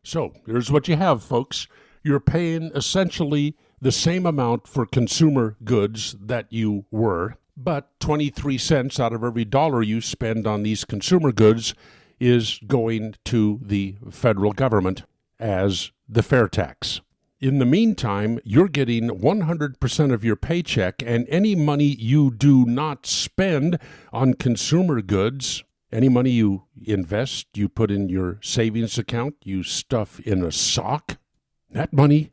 So here's what you have, folks. You're paying essentially the same amount for consumer goods that you were, but 23 cents out of every dollar you spend on these consumer goods is going to the federal government as the FairTax. In the meantime, you're getting 100% of your paycheck, and any money you do not spend on consumer goods, any money you invest, you put in your savings account, you stuff in a sock, that money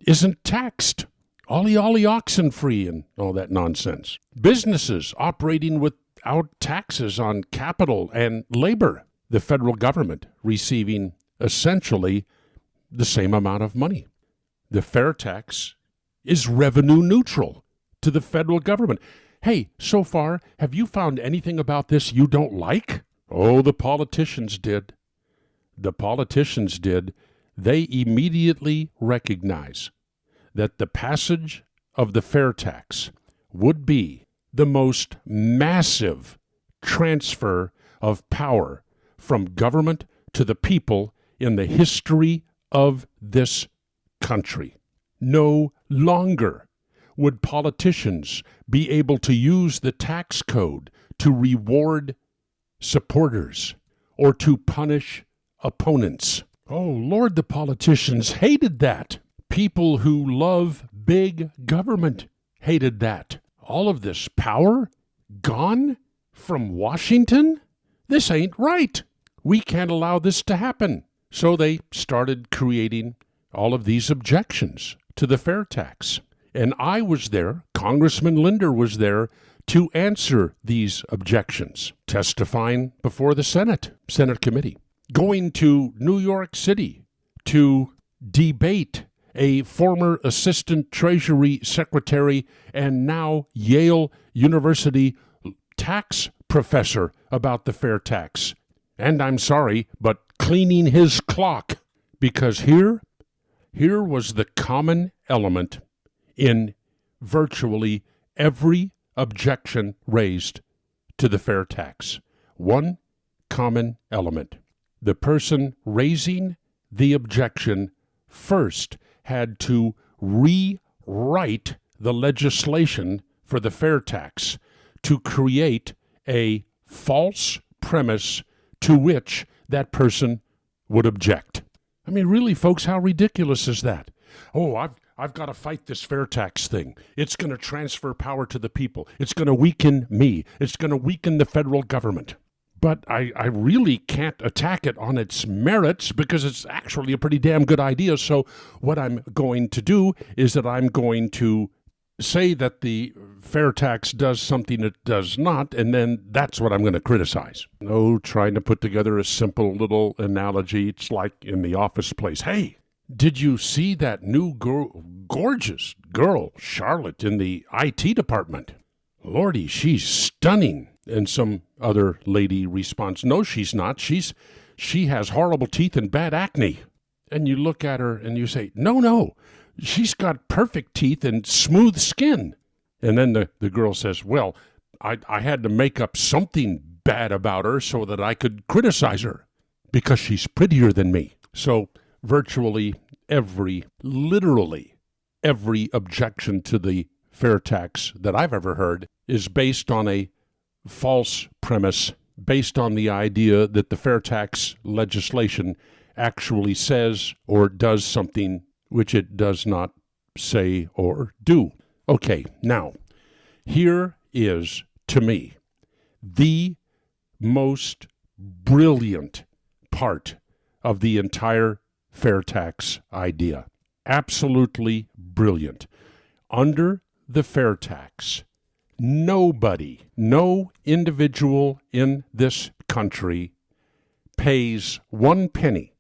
isn't taxed. Ollie oxen free and all that nonsense. Businesses operating without taxes on capital and labor. The federal government receiving essentially the same amount of money. The FairTax is revenue neutral to the federal government. Hey, so far, have you found anything about this you don't like? Oh, the politicians did. The politicians did. They immediately recognize that the passage of the FairTax would be the most massive transfer of power from government to the people in the history of this country. No longer would politicians be able to use the tax code to reward supporters or to punish opponents. Oh, Lord, the politicians hated that. People who love big government hated that. All of this power gone from Washington? This ain't right. We can't allow this to happen. So they started creating all of these objections to the FairTax. And I was there, Congressman Linder was there, to answer these objections, testifying before the Senate committee, going to New York City to debate a former assistant Treasury Secretary and now Yale University tax professor about the FairTax. And I'm sorry, but cleaning his clock, because here was the common element in virtually every objection raised to the FairTax. One common element. The person raising the objection first had to rewrite the legislation for the FairTax to create a false premise to which that person would object. I mean, really, folks, how ridiculous is that? Oh, I've got to fight this FairTax thing. It's going to transfer power to the people. It's going to weaken me. It's going to weaken the federal government. But I really can't attack it on its merits because it's actually a pretty damn good idea. So what I'm going to do is that I'm going to say that the FairTax does something it does not, and then that's what I'm going to criticize. No, trying to put together a simple little analogy. It's like in the office place. Hey, did you see that new gorgeous girl, Charlotte, in the IT department? Lordy, she's stunning. And some other lady responds, no, she's not. She has horrible teeth and bad acne. And you look at her and you say, no, she's got perfect teeth and smooth skin. And then the girl says, well, I had to make up something bad about her so that I could criticize her because she's prettier than me. So virtually literally every objection to the FairTax that I've ever heard is based on a false premise, based on the idea that the FairTax legislation actually says or does something which it does not say or do. Okay, now, here is, to me, the most brilliant part of the entire FairTax idea. Absolutely brilliant. Under the FairTax, nobody, no individual in this country pays 1 penny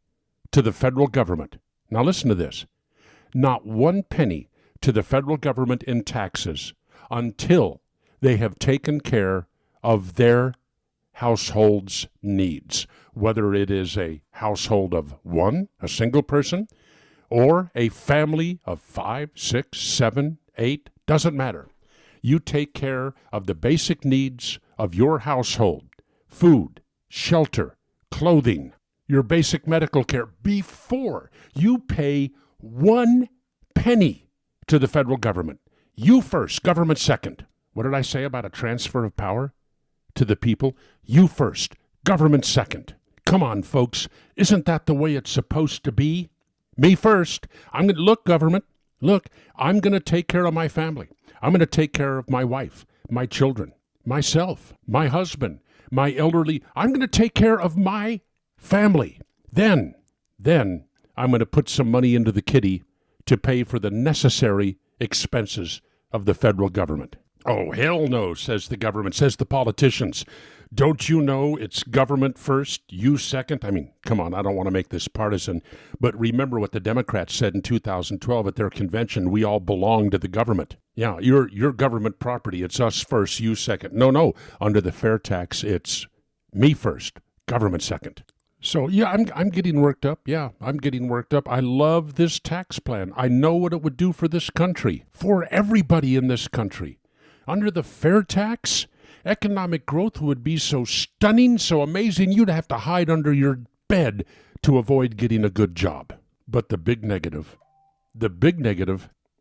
to the federal government. Now listen to this. Not 1 penny to the federal government in taxes until they have taken care of their household's needs, whether it is a household of one, a single person, or a family of 5, 6, 7, 8, doesn't matter. You take care of the basic needs of your household: food, shelter, clothing. your basic medical care before you pay 1 penny to the federal government. You first, government second. What did I say about a transfer of power to the people? You first, government second. Come on, folks. Isn't that the way it's supposed to be? Me first. Look, government, look, I'm going to take care of my family. I'm going to take care of my wife, my children, myself, my husband, my elderly. I'm going to take care of my family. Then I'm going to put some money into the kitty to pay for the necessary expenses of the federal government. Oh, hell no, says the government, says the politicians. Don't you know it's government first, you second? I mean, come on, I don't want to make this partisan, but remember what the Democrats said in 2012 at their convention. We all belong to the government. Yeah, you're government property. It's us first, you second. No, under the FairTax, it's me first, government second. So, yeah, I'm getting worked up. Yeah, I'm getting worked up. I love this tax plan. I know what it would do for this country, for everybody in this country. Under the FairTax, economic growth would be so stunning, so amazing, you'd have to hide under your bed to avoid getting a good job. But the big negative,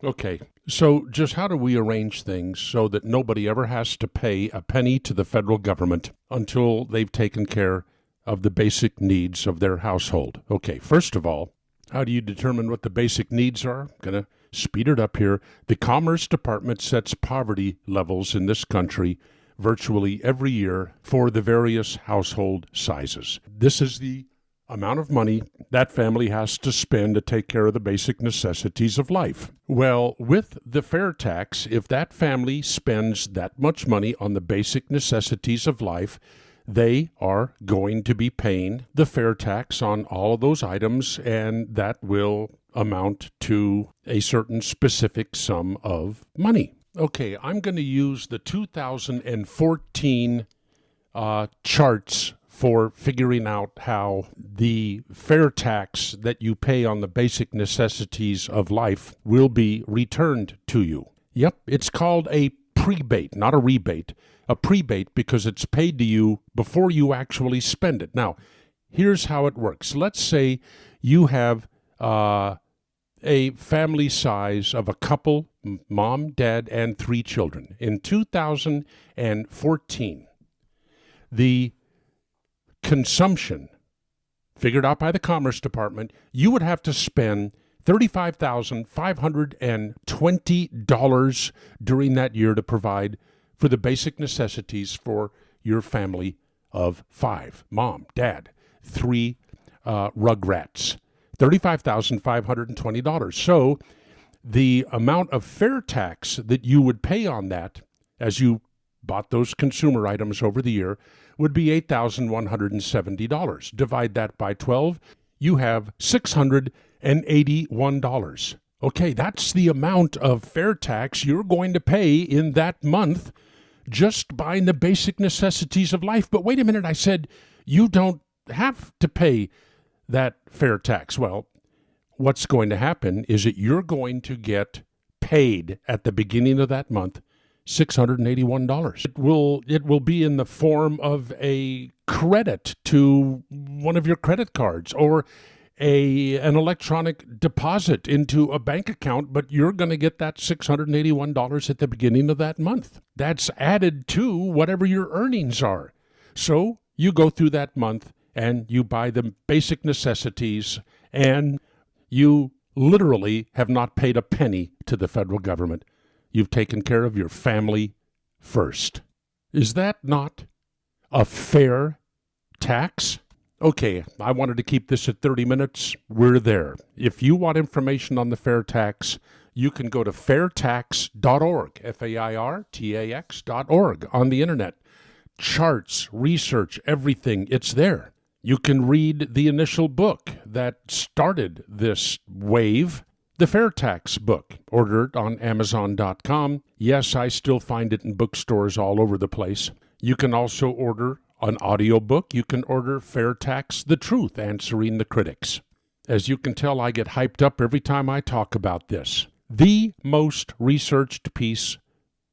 okay, so just how do we arrange things so that nobody ever has to pay a penny to the federal government until they've taken care of the basic needs of their household? Okay, first of all, how do you determine what the basic needs are? I'm going to speed it up here. The Commerce Department sets poverty levels in this country virtually every year for the various household sizes. This is the amount of money that family has to spend to take care of the basic necessities of life. Well, with the FairTax, if that family spends that much money on the basic necessities of life, they are going to be paying the FairTax on all of those items, and that will amount to a certain specific sum of money. Okay, I'm going to use the 2014 charts for figuring out how the FairTax that you pay on the basic necessities of life will be returned to you. Yep, it's called a prebate, not a rebate. A prebate because it's paid to you before you actually spend it. Now, here's how it works. Let's say you have a family size of a couple, mom, dad, and 3 children. In 2014, the consumption figured out by the Commerce Department, you would have to spend $35,520 during that year to provide for the basic necessities for your family of 5. Mom, dad, 3 rugrats. $35,520. So the amount of FairTax that you would pay on that as you bought those consumer items over the year would be $8,170. Divide that by 12, you have $681. Okay, that's the amount of FairTax you're going to pay in that month just buying the basic necessities of life. But wait a minute, I said you don't have to pay that FairTax. Well, what's going to happen is that you're going to get paid at the beginning of that month $681. It will be in the form of a credit to one of your credit cards or an electronic deposit into a bank account, but you're going to get that $681 at the beginning of that month. That's added to whatever your earnings are. So you go through that month and you buy the basic necessities, and you literally have not paid a penny to the federal government. You've taken care of your family first. Is that not a fair tax? Okay, I wanted to keep this at 30 minutes. We're there. If you want information on the FairTax, you can go to fairtax.org, fairtax.org on the internet. Charts, research, everything, it's there. You can read the initial book that started this wave, the FairTax book, ordered on Amazon.com. Yes, I still find it in bookstores all over the place. You can also order an audiobook. You can order FairTax, The Truth, Answering the Critics. As you can tell, I get hyped up every time I talk about this. The most researched piece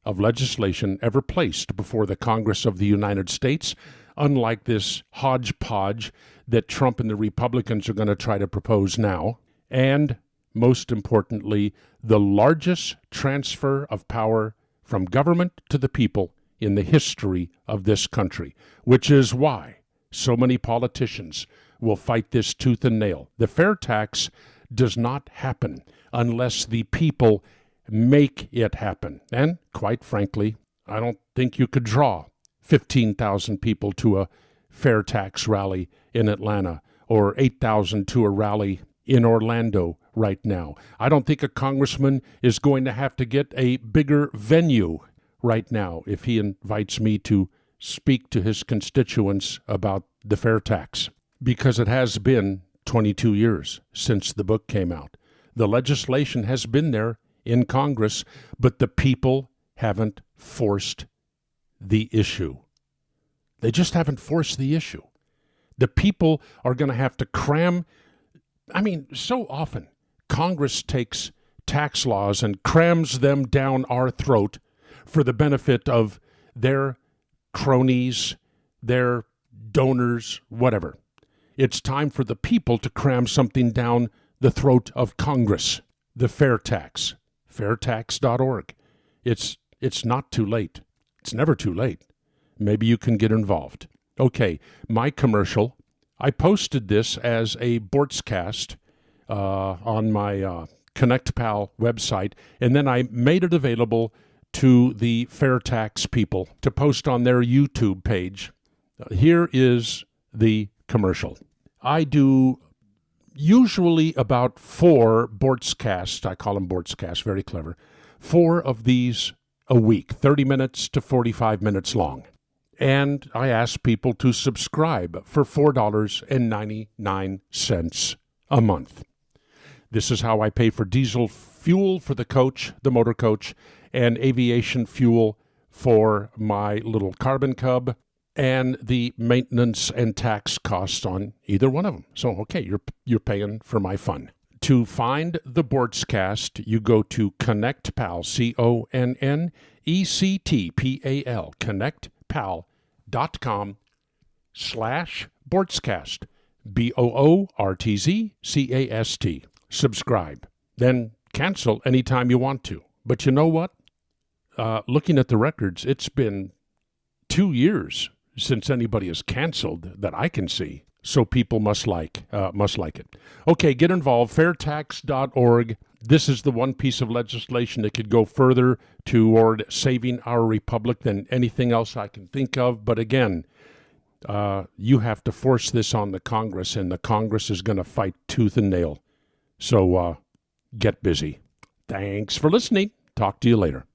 of legislation ever placed before the Congress of the United States, unlike this hodgepodge that Trump and the Republicans are going to try to propose now. And most importantly, the largest transfer of power from government to the people in the history of this country, which is why so many politicians will fight this tooth and nail. The fair tax does not happen unless the people make it happen. And quite frankly, I don't think you could draw 15,000 people to a fair tax rally in Atlanta or 8,000 to a rally in Orlando right now. I don't think a congressman is going to have to get a bigger venue right now if he invites me to speak to his constituents about the fair tax, because it has been 22 years since the book came out. The legislation has been there in Congress, but the people haven't forced the issue. They just haven't forced the issue. The people are going to have to cram. So often Congress takes tax laws and crams them down our throat for the benefit of their cronies, their donors, whatever. It's time for the people to cram something down the throat of Congress. The fair tax, fairtax.org. It's not too late. It's never too late. Maybe you can get involved. Okay, my commercial. I posted this as a Boortzcast on my ConnectPal website, and then I made it available to the fair tax people to post on their YouTube page. Here is the commercial. I do usually about 4 Boortzcasts. I call them Boortzcasts, very clever. 4 of these a week, 30 minutes to 45 minutes long. And I ask people to subscribe for $4.99 a month. This is how I pay for diesel fuel for the coach, the motor coach, and aviation fuel for my little carbon cub, and the maintenance and tax costs on either one of them. So, okay, you're paying for my fun. To find the Boortzcast, you go to ConnectPal, ConnectPal, connectpal.com/Boortzcast, BOORTZCAST. Subscribe. Then cancel anytime you want to. But you know what? Looking at the records, it's been 2 years since anybody has canceled that I can see. So people must like it. Okay, get involved. Fairtax.org. This is the one piece of legislation that could go further toward saving our republic than anything else I can think of. But again, you have to force this on the Congress, and the Congress is going to fight tooth and nail. So get busy. Thanks for listening. Talk to you later.